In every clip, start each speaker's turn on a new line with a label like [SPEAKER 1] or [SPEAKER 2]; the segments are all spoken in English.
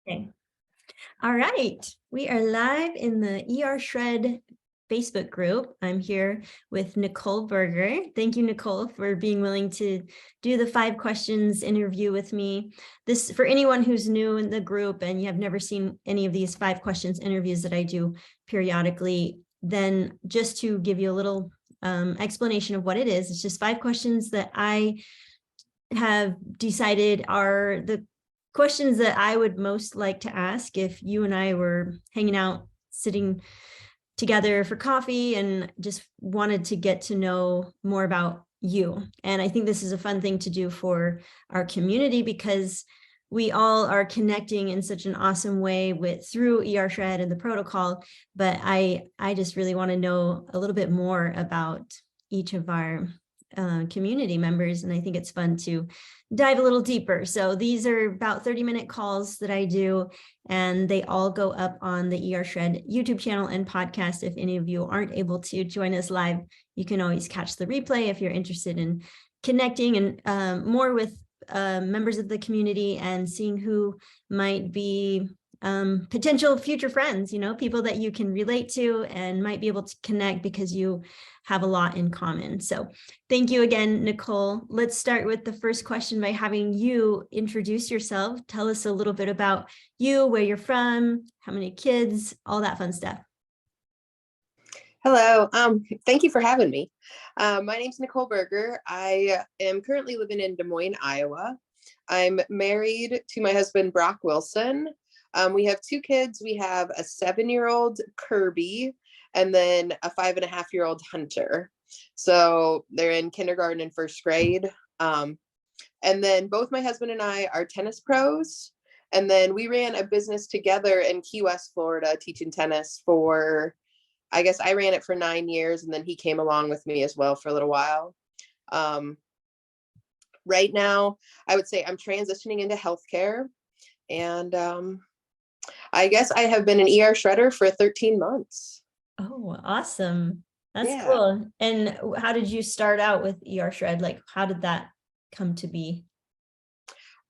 [SPEAKER 1] Okay. All right. We are live in the Shred Facebook group. I'm here with Nicole Berger. Thank you, Nicole, for being willing to do the 5 questions interview with me. This, for anyone who's new in the group and you have never seen any of these 5 questions interviews that I do periodically, then just to give you a little explanation of what it is, it's just 5 questions that I have decided are the questions that I would most like to ask if you and I were hanging out, sitting together for coffee and just wanted to get to know more about you. And I think this is a fun thing to do for our community because we all are connecting in such an awesome way through Shred and the protocol. But I just really want to know a little bit more about each of our community members, and I think it's fun to dive a little deeper. So these are about 30-minute calls that I do, and they all go up on the Shred YouTube channel and podcast. If any of you aren't able to join us live, you can always catch the replay if you're interested in connecting and more with members of the community and seeing who might be potential future friends, people that you can relate to and might be able to connect because you have a lot in common. So thank you again, Nicole. Let's start with the first question by having you introduce yourself. Tell us a little bit about you, where you're from, how many kids, all that fun stuff.
[SPEAKER 2] Hello. Thank you for having me. My name's Nicole Berger. I am currently living in Des Moines, Iowa. I'm married to my husband, Brock Wilson. We have 2 kids. We have a 7-year-old Kirby and then a 5.5-year-old Hunter. So they're in kindergarten and 1st grade. And then both my husband and I are tennis pros. And then we ran a business together in Key West, Florida, teaching tennis for, I guess I ran it for 9 years, and then he came along with me as well for a little while. Right now, I would say I'm transitioning into healthcare, and I guess I have been an shredder for 13 months.
[SPEAKER 1] Oh, awesome. That's cool. And how did you start out with Shred? Like, how did that come to be?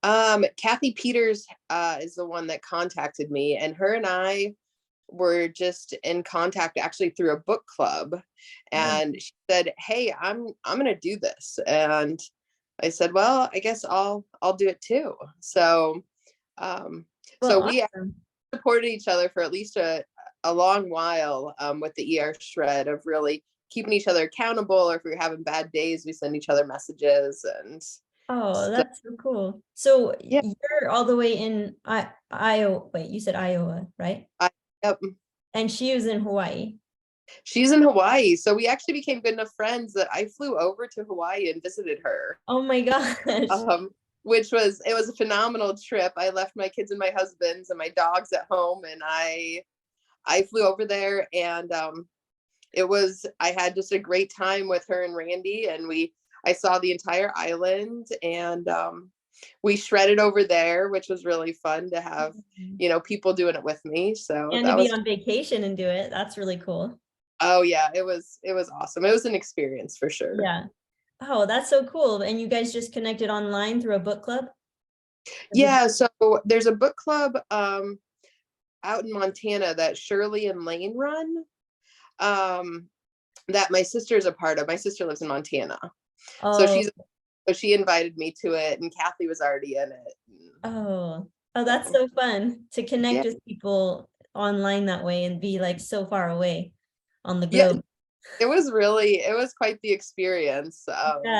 [SPEAKER 2] Kathy Peters is the one that contacted me, and her and I were just in contact actually through a book club, and she said, "Hey, I'm going to do this." And I said, "Well, I guess I'll do it too." So we supported each other for at least a long while with the Shred of really keeping each other accountable, or if we were having bad days, we send each other messages. And
[SPEAKER 1] that's so cool. So you're all the way in Iowa. Wait, you said Iowa, right?
[SPEAKER 2] Yep.
[SPEAKER 1] And she was in Hawaii.
[SPEAKER 2] She's in Hawaii. So we actually became good enough friends that I flew over to Hawaii and visited her.
[SPEAKER 1] Oh my gosh.
[SPEAKER 2] It was a phenomenal trip. I left my kids and my husband's and my dogs at home, and I flew over there, and I had just a great time with her and Randy, and I saw the entire island, and we shredded over there, which was really fun to have, people doing it with me. So
[SPEAKER 1] and to be on vacation and do it. That's really cool.
[SPEAKER 2] Oh yeah, it was awesome. It was an experience for sure.
[SPEAKER 1] Yeah. Oh, that's so cool. And you guys just connected online through a book club?
[SPEAKER 2] Yeah. So there's a book club out in Montana that Shirley and Lane run that my sister's a part of. My sister lives in Montana. So she invited me to it, and Kathy was already in it.
[SPEAKER 1] Oh, that's so fun to connect with people online that way and be like so far away on the globe.
[SPEAKER 2] It was quite the experience.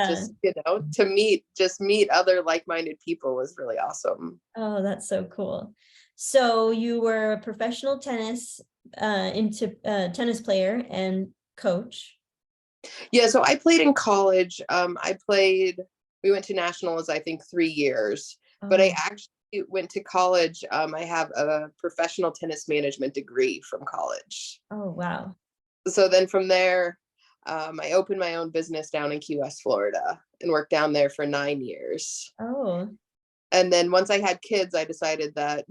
[SPEAKER 2] Just, to meet other like-minded people was really awesome.
[SPEAKER 1] Oh, that's so cool. So you were a professional tennis player and coach.
[SPEAKER 2] Yeah, so I played in college. We went to nationals, I think 3 years, but I actually went to college. I have a professional tennis management degree from college.
[SPEAKER 1] Oh, wow.
[SPEAKER 2] So then from there, I opened my own business down in Key West, Florida, and worked down there for 9 years.
[SPEAKER 1] Oh.
[SPEAKER 2] And then once I had kids, I decided that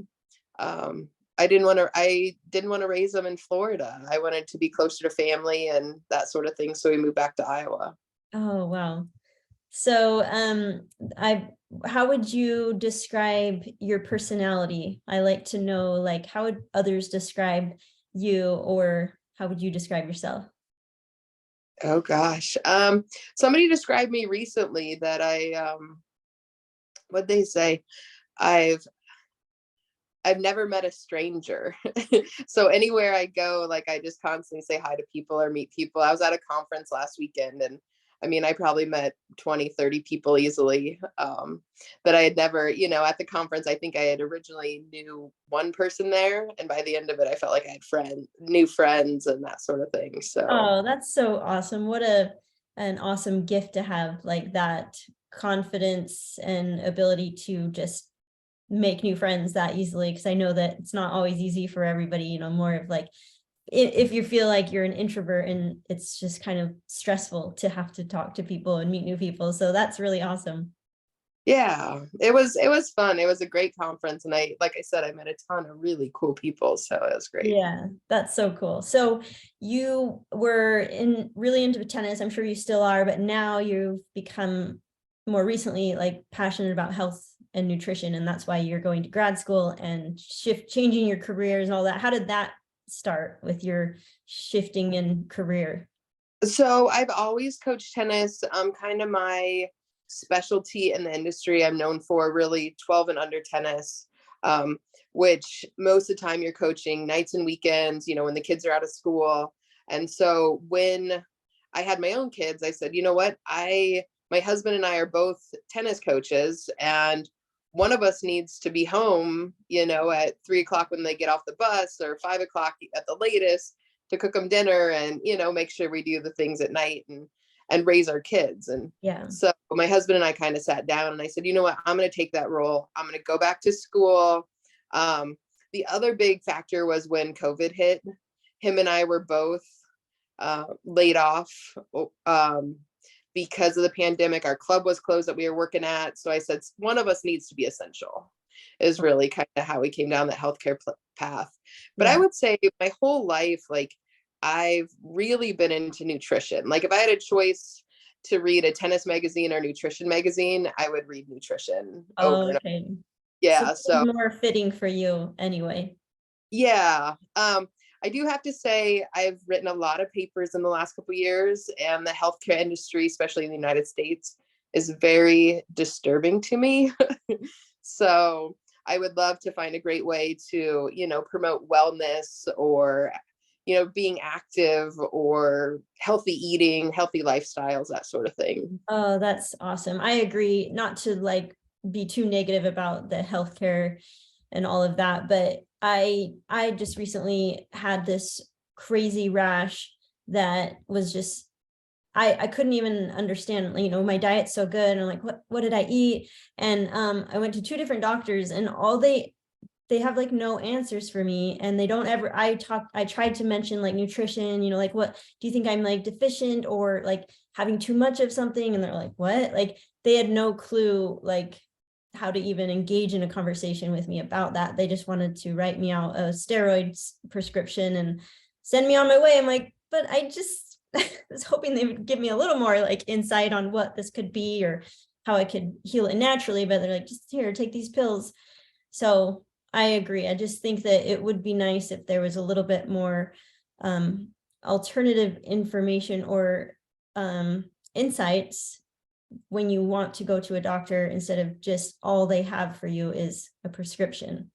[SPEAKER 2] I didn't want to raise them in Florida. I wanted to be closer to family and that sort of thing. So we moved back to Iowa.
[SPEAKER 1] Oh, wow. So how would you describe your personality? I like to know, like, how would others describe you, or how would you describe yourself?
[SPEAKER 2] Oh gosh. Somebody described me recently that what'd they say? I've I've never met a stranger. So anywhere I go, like I just constantly say hi to people or meet people. I was at a conference last weekend and I mean, I probably met 20, 30 people easily that I had never, at the conference, I think I had originally knew one person there. And by the end of it, I felt like I had new friends and that sort of thing. So
[SPEAKER 1] Oh, that's so awesome. What an awesome gift to have, like that confidence and ability to just make new friends that easily. Because I know that it's not always easy for everybody, more of like if you feel like you're an introvert and it's just kind of stressful to have to talk to people and meet new people. So that's really awesome.
[SPEAKER 2] yeah, it was fun. It was a great conference. And like I said, I met a ton of really cool people. So it was great.
[SPEAKER 1] Yeah, that's so cool. So you were really into tennis. I'm sure you still are, but now you've become more recently like passionate about health and nutrition, and that's why you're going to grad school and changing your careers and all that. How did that start with your shifting in career?
[SPEAKER 2] So I've always coached tennis. Kind of my specialty in the industry. I'm known for really 12 and under tennis, um, which most of the time you're coaching nights and weekends, when the kids are out of school. And so when I had my own kids, I said, you know what? My husband and I are both tennis coaches, and one of us needs to be home, at 3 o'clock when they get off the bus or 5 o'clock at the latest to cook them dinner and make sure we do the things at night and raise our kids. And
[SPEAKER 1] Yeah.
[SPEAKER 2] so my husband and I kind of sat down and I said, you know what, I'm going to take that role. I'm going to go back to school. The other big factor was when COVID hit. Him and I were both laid off because of the pandemic. Our club was closed that we were working at, so I said one of us needs to be essential, is really kind of how we came down that healthcare path. But I
[SPEAKER 1] Yeah.
[SPEAKER 2] would say my whole life, like I've really been into nutrition. Like if I had a choice to read a tennis magazine or nutrition magazine, I would read nutrition over and over.
[SPEAKER 1] Okay. So
[SPEAKER 2] Yeah.
[SPEAKER 1] this is
[SPEAKER 2] So
[SPEAKER 1] more fitting for you anyway.
[SPEAKER 2] yeah. I do have to say I've written a lot of papers in the last couple of years, and the healthcare industry, especially in the United States, is very disturbing to me. So I would love to find a great way to, promote wellness or, being active or healthy eating, healthy lifestyles, that sort of thing.
[SPEAKER 1] Oh, that's awesome. I agree, not to like be too negative about the healthcare and all of that, but I just recently had this crazy rash that was just I couldn't even understand, my diet's so good. And I'm like, what did I eat? And I went to two different doctors, and all they have like no answers for me, and they don't ever I tried to mention like nutrition, like, what do you think I'm like deficient or like having too much of something? And they're like, what? Like they had no clue like how to even engage in a conversation with me about that. They just wanted to write me out a steroids prescription and send me on my way. I'm like, but I just was hoping they would give me a little more like insight on what this could be or how I could heal it naturally, but they're like, just here, take these pills. So I agree. I just think that it would be nice if there was a little bit more alternative information or insights when you want to go to a doctor, instead of just all they have for you is a prescription.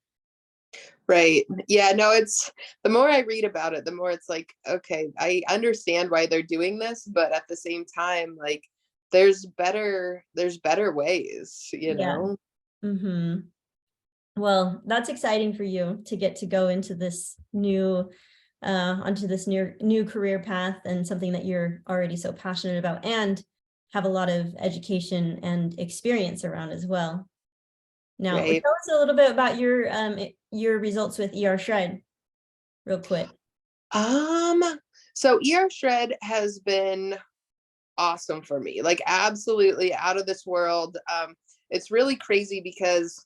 [SPEAKER 2] Right. Yeah, no, it's the more I read about it, the more it's like, okay, I understand why they're doing this, but at the same time, like there's better ways,
[SPEAKER 1] Yeah. Mm-hmm. Well, that's exciting for you to get to go into this onto this new career path, and something that you're already so passionate about and have a lot of education and experience around as well. Now, tell
[SPEAKER 2] Right.
[SPEAKER 1] us a little bit about your results with ER Shred, real quick.
[SPEAKER 2] Um, so ER Shred has been awesome for me, like absolutely out of this world. It's really crazy because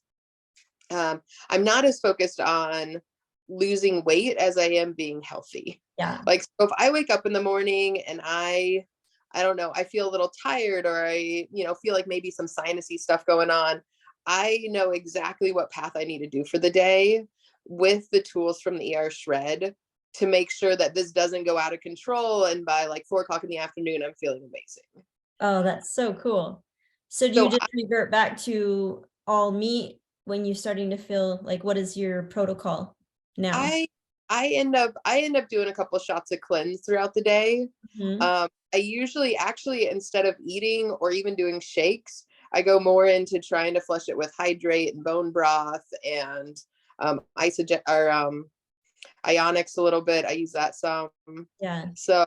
[SPEAKER 2] I'm not as focused on losing weight as I am being healthy.
[SPEAKER 1] Yeah.
[SPEAKER 2] Like, so if I wake up in the morning and I don't know, I feel a little tired, or feel like maybe some sinusy stuff going on, I know exactly what path I need to do for the day with the tools from the ER Shred to make sure that this doesn't go out of control. And by like 4 o'clock in the afternoon, I'm feeling amazing.
[SPEAKER 1] Oh, that's so cool. So do you
[SPEAKER 2] So
[SPEAKER 1] just revert back to all meat when you're starting to feel like, what is your protocol now?
[SPEAKER 2] I I end up doing a couple shots of cleanse throughout the day.
[SPEAKER 1] Mhm.
[SPEAKER 2] I usually actually, instead of eating or even doing shakes, I go more into trying to flush it with hydrate and bone broth and isogen or ionics a little bit. I use that some.
[SPEAKER 1] Yeah.
[SPEAKER 2] So,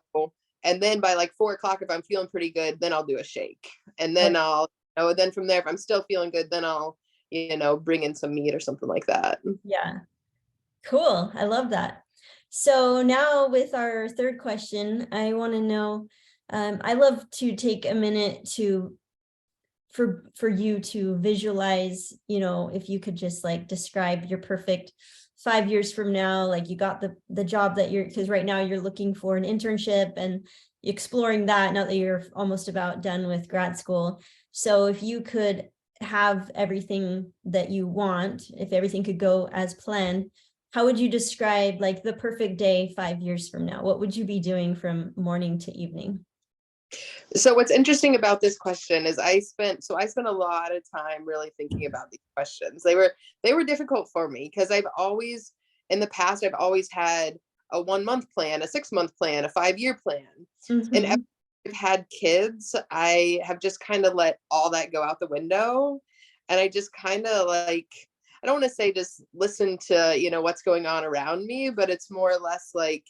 [SPEAKER 2] and then by like 4 o'clock, if I'm feeling pretty good, then I'll do a shake. And
[SPEAKER 1] Oh,
[SPEAKER 2] then then from there, if I'm still feeling good, then I'll, bring in some meat or something like that.
[SPEAKER 1] yeah. Cool. I love that. So now with our third question, I want to know, I love to take a minute to for you to visualize, if you could just like describe your perfect 5 years from now, like you got the job that because right now you're looking for an internship and exploring that now that you're almost about done with grad school. So if you could have everything that you want, if everything could go as planned, how would you describe like the perfect day 5 years from now? What would you be doing from morning to evening?
[SPEAKER 2] So what's interesting about this question is I spent a lot of time really thinking about these questions. They were difficult for me because in the past I've always had a 1 month plan, a 6 month plan, a 5 year plan. And ever
[SPEAKER 1] Mhm.
[SPEAKER 2] since I've had kids, I have just kind of let all that go out the window. And I just kind of like, I don't want to say just listen to, what's going on around me, but it's more or less like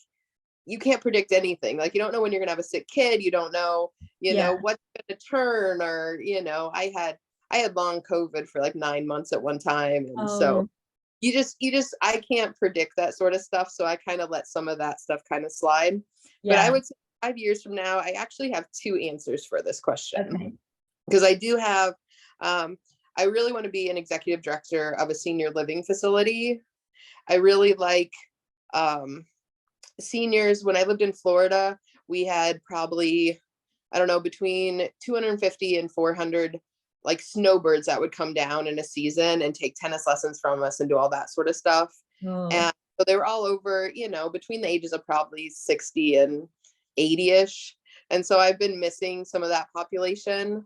[SPEAKER 2] you can't predict anything. Like you don't know when you're gonna have a sick kid. You don't know,
[SPEAKER 1] Yeah.
[SPEAKER 2] what's gonna turn, or I had long COVID for like 9 months at one time. And so
[SPEAKER 1] Oh,
[SPEAKER 2] you just I can't predict that sort of stuff. So I kind of let some of that stuff kind of slide. But I
[SPEAKER 1] yeah.
[SPEAKER 2] would say 5 years from now, I actually have two answers for this question.
[SPEAKER 1] Okay.
[SPEAKER 2] Because I do have I really want to be an executive director of a senior living facility. I really like um seniors. When I lived in Florida, we had probably, I don't know, between 250 and 400 like snowbirds that would come down in a season and take tennis lessons from us and do all that sort of stuff.
[SPEAKER 1] Oh,
[SPEAKER 2] And so they were all over, between the ages of probably 60 and 80ish. And so I've been missing some of that population.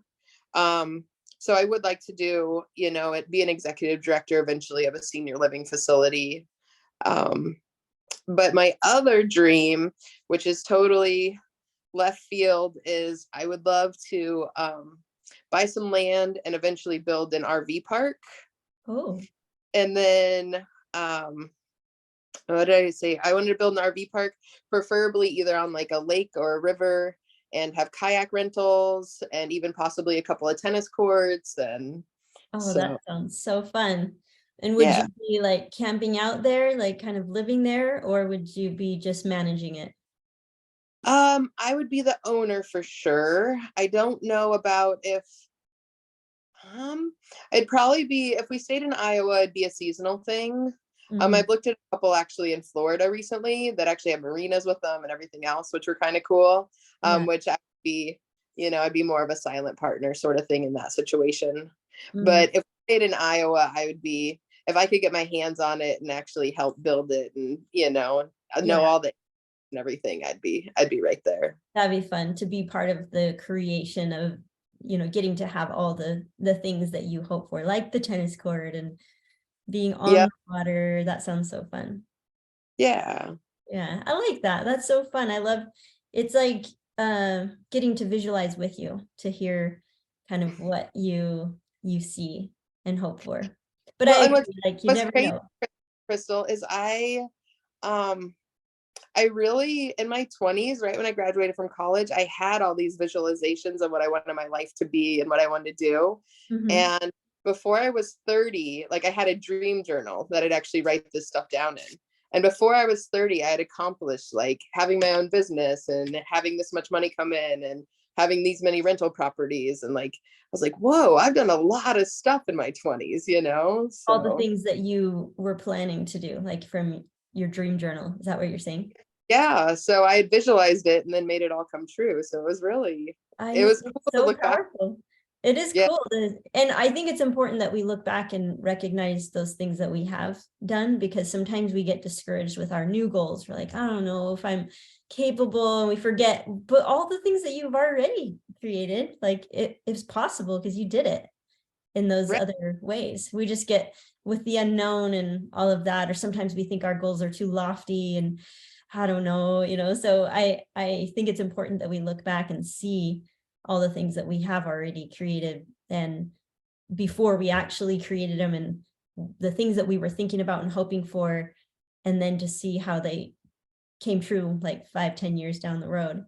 [SPEAKER 2] So I would like to do, be an executive director eventually of a senior living facility. Um, but my other dream, which is totally left field, is I would love to buy some land and eventually build an RV park.
[SPEAKER 1] oh,
[SPEAKER 2] And then, what did I say? I wanted to build an RV park, preferably either on like a lake or a river, and have kayak rentals and even possibly a couple of tennis courts. And
[SPEAKER 1] oh, that
[SPEAKER 2] so,
[SPEAKER 1] sounds so fun. And would
[SPEAKER 2] yeah.
[SPEAKER 1] you be like camping out there, like kind of living there, or would you be just managing it?
[SPEAKER 2] I would be the owner for sure. I don't know about if Um, it'd probably be if we stayed in Iowa, it'd be a seasonal thing.
[SPEAKER 1] Mhm.
[SPEAKER 2] I've looked at a couple actually in Florida recently that actually have marinas with them and everything else, which were kind of cool.
[SPEAKER 1] Yeah.
[SPEAKER 2] Which I'd be, I'd be more of a silent partner sort of thing in that situation.
[SPEAKER 1] Mm,
[SPEAKER 2] But if we stayed in Iowa, I would be, if I could get my hands on it and actually help build it and, know
[SPEAKER 1] yeah,
[SPEAKER 2] all the and everything, I'd be right there.
[SPEAKER 1] that'd be fun to be part of the creation of, getting to have all the things that you hope for, like the tennis court and being on
[SPEAKER 2] Yeah.
[SPEAKER 1] the water. That sounds so fun.
[SPEAKER 2] Yeah.
[SPEAKER 1] Yeah, I like that. That's so fun. I love it's like getting to visualize with you to hear kind of what you see and hope for. But I
[SPEAKER 2] Well, and what's
[SPEAKER 1] agree, like you
[SPEAKER 2] what's
[SPEAKER 1] never
[SPEAKER 2] crazy,
[SPEAKER 1] know.
[SPEAKER 2] Crystal, is um I really, in my 20s, right when I graduated from college, I had all these visualizations of what I wanted my life to be and what I wanted to do.
[SPEAKER 1] Mhm.
[SPEAKER 2] And before I was 30, like I had a dream journal that I'd actually write this stuff down in. And before I was 30, I had accomplished like having my own business and having this much money come in and having these many rental properties. And like, I was like, whoa, I've done a lot of stuff in my 20s.
[SPEAKER 1] All the
[SPEAKER 2] So
[SPEAKER 1] things that you were planning to do, like from your dream journal. Is that what you're saying?
[SPEAKER 2] Yeah, so I had visualized it and then made it all come true. So
[SPEAKER 1] I
[SPEAKER 2] it
[SPEAKER 1] know,
[SPEAKER 2] was
[SPEAKER 1] it's
[SPEAKER 2] cool to
[SPEAKER 1] so
[SPEAKER 2] look back.
[SPEAKER 1] powerful. It is
[SPEAKER 2] Yeah,
[SPEAKER 1] cool. And I think it's important that we look back and recognize those things that we have done, because sometimes we get discouraged with our new goals. We're like, I don't know if I'm capable, and we forget, but all the things that you've already created, like it's possible because you did it in those
[SPEAKER 2] right,
[SPEAKER 1] other ways. We just get with the unknown and all of that, or sometimes we think our goals are too lofty and I don't know, so I think it's important that we look back and see all the things that we have already created, and before we actually created them, and the things that we were thinking about and hoping for, and then to see how they came true like 5-10 years down the road.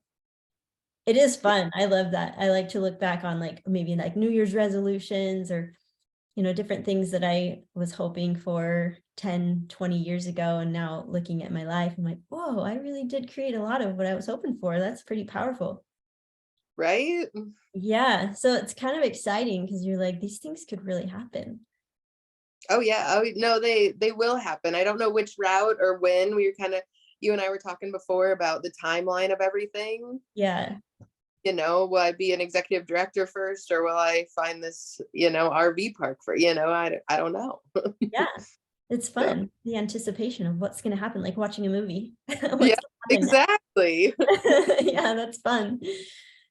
[SPEAKER 1] It is fun. I love that. I like to look back on like maybe like New Year's resolutions, or different things that I was hoping for 10-20 years ago. And now looking at my life, I'm like, whoa, I really did create a lot of what I was hoping for. That's pretty powerful.
[SPEAKER 2] right.
[SPEAKER 1] Yeah. So it's kind of exciting because you're like, these things could really happen.
[SPEAKER 2] Oh yeah. Oh no, they will happen. I don't know which route or when. We were kind of You and I were talking before about the timeline of everything.
[SPEAKER 1] Yeah.
[SPEAKER 2] Will I be an executive director first, or will I find this, RV park for, I don't know.
[SPEAKER 1] Yeah. It's
[SPEAKER 2] So,
[SPEAKER 1] fun. The anticipation of what's going to happen, like watching a movie. What's
[SPEAKER 2] yeah,
[SPEAKER 1] going to happen
[SPEAKER 2] exactly.
[SPEAKER 1] next? Yeah, that's fun.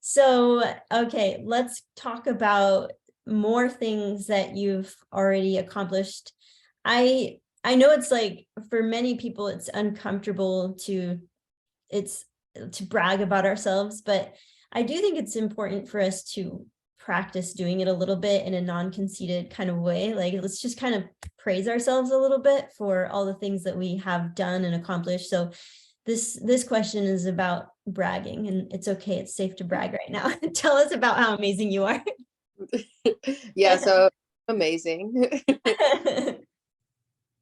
[SPEAKER 1] So, okay, let's talk about more things that you've already accomplished. I know it's like for many people it's uncomfortable it's to brag about ourselves, but I do think it's important for us to practice doing it a little bit in a non-conceited kind of way. Like let's just kind of praise ourselves a little bit for all the things that we have done and accomplished. So this question is about bragging, and it's okay. It's safe to brag right now. Tell us about how amazing you are.
[SPEAKER 2] Yeah, so amazing.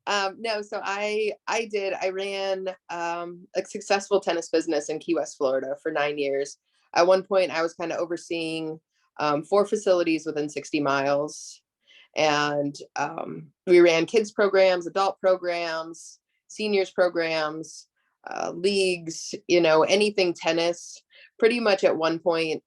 [SPEAKER 2] No, so I ran a successful tennis business in Key West, Florida for 9 years. At one point, I was kind of overseeing 4 facilities within 60 miles. And we ran kids programs, adult programs, seniors programs, leagues, anything tennis. Pretty much at one point,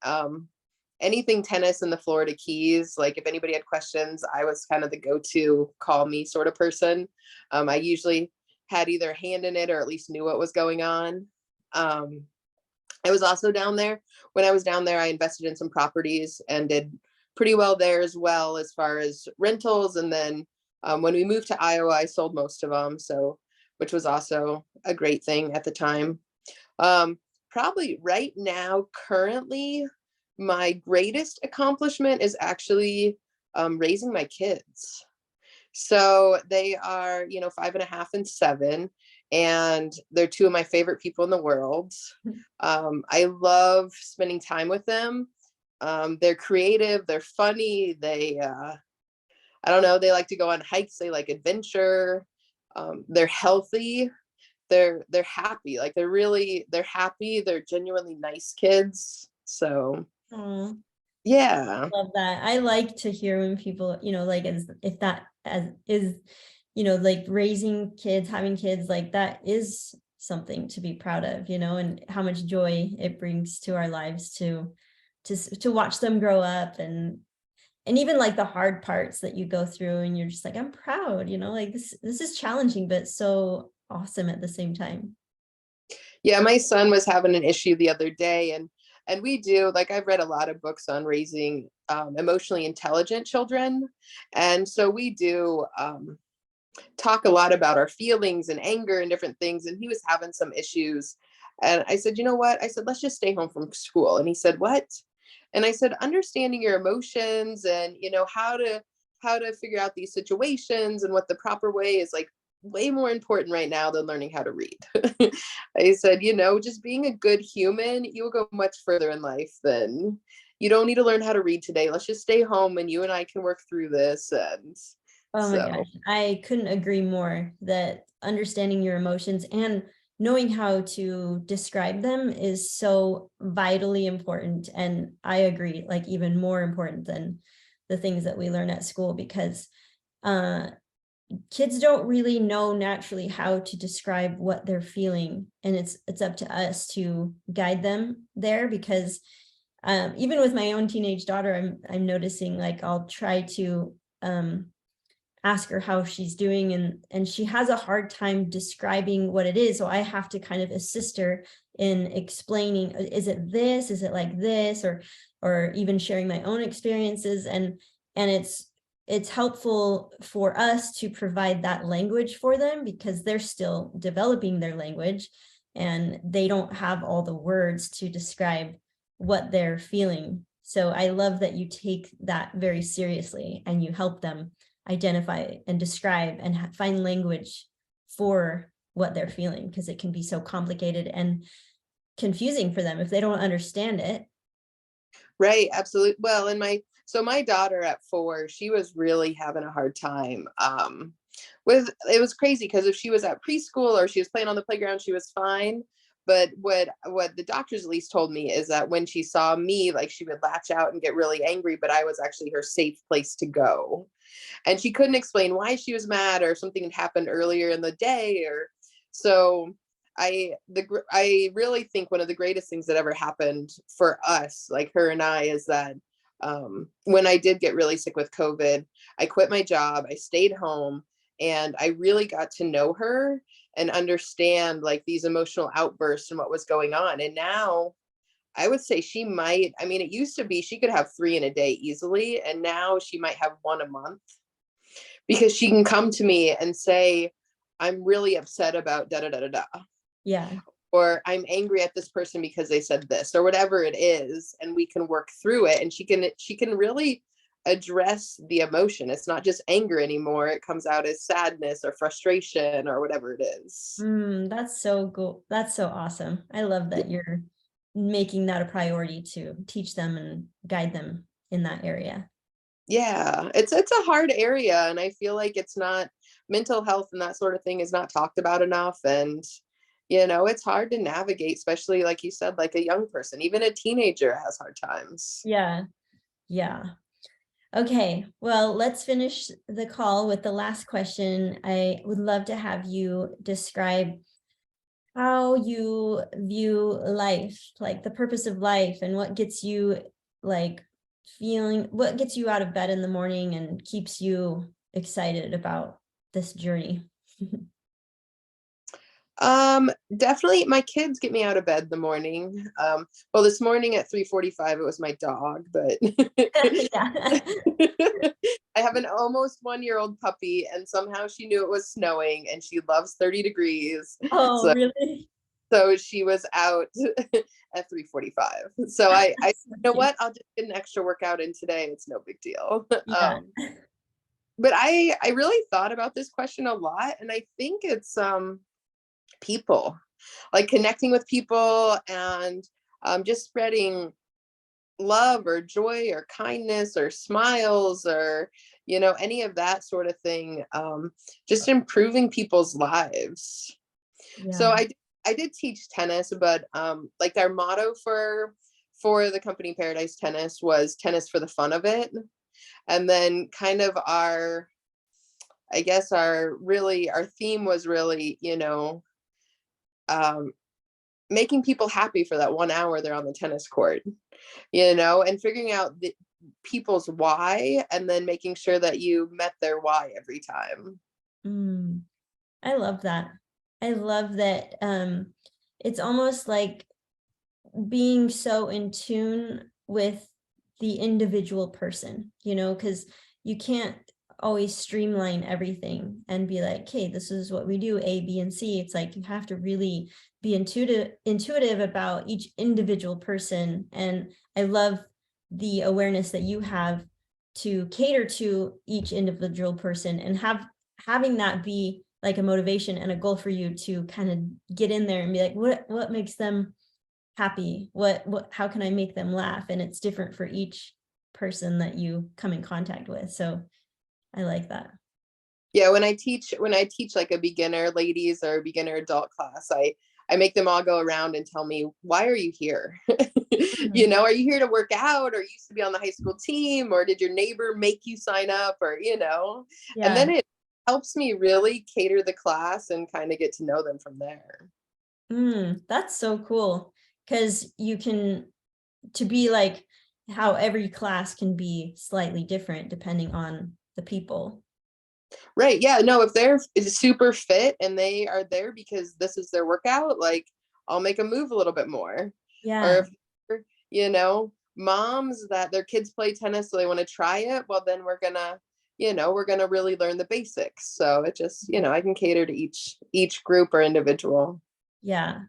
[SPEAKER 2] anything tennis in the Florida Keys. Like if anybody had questions, I was kind of the go-to call me sort of person. I usually had either a hand in it or at least knew what was going on. Um, I was also down there. When I was down there, I invested in some properties and did pretty well there as well as far as rentals. And then when we moved to Iowa, I sold most of them. So, which was also a great thing at the time. Um, Probably right now, currently, my greatest accomplishment is actually raising my kids. So they are, 5.5 and 7, and they're two of my favorite people in the world. I love spending time with them. They're creative, they're funny, I don't know, they like to go on hikes, they like adventure. They're healthy, they're happy, like they're happy, they're genuinely nice kids. So
[SPEAKER 1] Aw,
[SPEAKER 2] yeah.
[SPEAKER 1] love that. I like to hear when people, like as if that as is, like raising kids, having kids, like that is something to be proud of, and how much joy it brings to our lives to watch them grow up, and even like the hard parts that you go through and you're just like, I'm proud, like this is challenging but so awesome at the same time.
[SPEAKER 2] Yeah, my son was having an issue the other day, and we do, like, I've read a lot of books on raising emotionally intelligent children, and so we do talk a lot about our feelings and anger and different things. And he was having some issues, and I said, you know what? I said, let's just stay home from school. And he said, what? And I said, understanding your emotions and how to figure out these situations and what the proper way is, like, way more important right now than learning how to read. I said, just being a good human, you will go much further in life than you don't need to learn how to read today. Let's just stay home and you and I can work through this. And
[SPEAKER 1] Oh my
[SPEAKER 2] so,
[SPEAKER 1] gosh, I couldn't agree more that understanding your emotions and knowing how to describe them is so vitally important. And I agree, like even more important than the things that we learn at school, because uh kids don't really know naturally how to describe what they're feeling, and it's up to us to guide them there, because even with my own teenage daughter, I'm noticing, like, I'll try to ask her how she's doing, and she has a hard time describing what it is, so I have to kind of assist her in explaining, is it this, is it like this, or even sharing my own experiences, and it's helpful for us to provide that language for them, because they're still developing their language and they don't have all the words to describe what they're feeling. So I love that you take that very seriously and you help them identify and describe and find language for what they're feeling, because it can be so complicated and confusing for them if they don't understand it.
[SPEAKER 2] Right, absolutely. Well, my daughter at 4, she was really having a hard time. It was crazy because if she was at preschool or she was playing on the playground, she was fine. But what the doctors at least told me is that when she saw me, like, she would latch out and get really angry, but I was actually her safe place to go. And she couldn't explain why she was mad, or something had happened earlier in the day, or so. I really think one of the greatest things that ever happened for us, like her and I, is that when I did get really sick with COVID, I quit my job, I stayed home, and I really got to know her and understand, like, these emotional outbursts and what was going on. And now I would say she might, I mean, it used to be she could have 3 in a day easily, and now she might have 1 a month, because she can come to me and say, I'm really upset about da da da da da,
[SPEAKER 1] Yeah.
[SPEAKER 2] or I'm angry at this person because they said this, or whatever it is, and we can work through it, and she can really address the emotion. It's not just anger anymore. It comes out as sadness or frustration or whatever it is.
[SPEAKER 1] That's so cool. That's so awesome. I love that you're making that a priority to teach them and guide them in that area.
[SPEAKER 2] Yeah, it's a hard area, and I feel like it's not, mental health and that sort of thing is not talked about enough. And it's hard to navigate, especially like you said, like a young person, even a teenager has hard times.
[SPEAKER 1] Yeah. Yeah. Okay, well, let's finish the call with the last question. I would love to have you describe how you view life, like the purpose of life, and what gets you, like, what gets you out of bed in the morning and keeps you excited about this journey.
[SPEAKER 2] Definitely my kids get me out of bed in the morning. Well, this morning at 3:45 it was my dog, but
[SPEAKER 1] Yeah.
[SPEAKER 2] I have an almost 1-year-old puppy, and somehow she knew it was snowing, and she loves 30 degrees.
[SPEAKER 1] Oh,
[SPEAKER 2] So
[SPEAKER 1] really?
[SPEAKER 2] she was out at 3:45. So I
[SPEAKER 1] So
[SPEAKER 2] you know
[SPEAKER 1] cute.
[SPEAKER 2] what? I'll just get an extra workout in today. It's no big deal.
[SPEAKER 1] Yeah.
[SPEAKER 2] But I really thought about this question a lot, and I think it's people, like connecting with people, and just spreading love or joy or kindness or smiles, or any of that sort of thing, just improving people's lives. So
[SPEAKER 1] Yeah.
[SPEAKER 2] I did teach tennis, but like our motto for the company Paradise Tennis was tennis for the fun of it. And then kind of I guess our theme was really, um, making people happy for that 1 hour they're on the tennis court, and figuring out the people's why, and then making sure that you met their why every time.
[SPEAKER 1] Mm. I love that. I love that. It's almost like being so in tune with the individual person, because you can't always streamline everything and be like, hey, this is what we do, A, B, and C. It's like you have to really be intuitive about each individual person. And I love the awareness that you have to cater to each individual person, and having that be like a motivation and a goal for you to kind of get in there and be like, what makes them happy, how can I make them laugh? And it's different for each person that you come in contact with, so I like that.
[SPEAKER 2] Yeah, when I teach like a beginner ladies or beginner adult class, I make them all go around and tell me, why are you here?
[SPEAKER 1] Mhm.
[SPEAKER 2] Are you here to work out, or used to be on the high school team, or did your neighbor make you sign up, or and
[SPEAKER 1] Yeah.
[SPEAKER 2] then it helps me really cater the class and kind of get to know them from there.
[SPEAKER 1] That's so cool, because you can, to be like how every class can be slightly different depending on the people.
[SPEAKER 2] Right. Yeah. No, if they're super fit and they are there because this is their workout, like I'll make them move a little bit more.
[SPEAKER 1] Yeah.
[SPEAKER 2] Or if, moms that their kids play tennis, so they want to try it, well, then we're gonna really learn the basics. So it just, I can cater to each group or individual.
[SPEAKER 1] Yeah.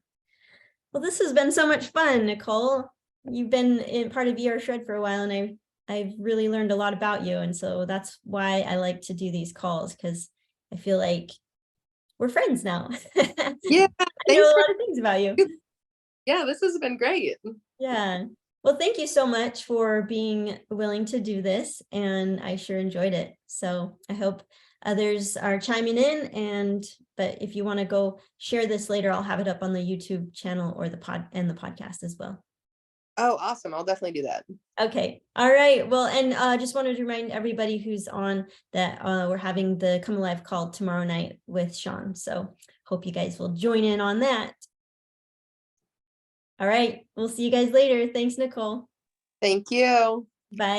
[SPEAKER 1] Well, this has been so much fun, Nicole. You've been in part of ER Shred for a while, and I've really learned a lot about you. And so that's why I like to do these calls, because I feel like we're friends now.
[SPEAKER 2] Yeah.
[SPEAKER 1] I know
[SPEAKER 2] Thanks
[SPEAKER 1] a
[SPEAKER 2] for,
[SPEAKER 1] lot of things about you.
[SPEAKER 2] yeah, this has been great.
[SPEAKER 1] Yeah. Well, thank you so much for being willing to do this, and I sure enjoyed it. So I hope others are chiming in, but if you want to go share this later, I'll have it up on the YouTube channel or the podcast as well.
[SPEAKER 2] Oh, awesome. I'll definitely do that.
[SPEAKER 1] Okay. All right. Well, and just wanted to remind everybody who's on that we're having the Come Alive call tomorrow night with Sean. So hope you guys will join in on that. All right. We'll see you guys later. Thanks, Nicole.
[SPEAKER 2] Thank you.
[SPEAKER 1] Bye.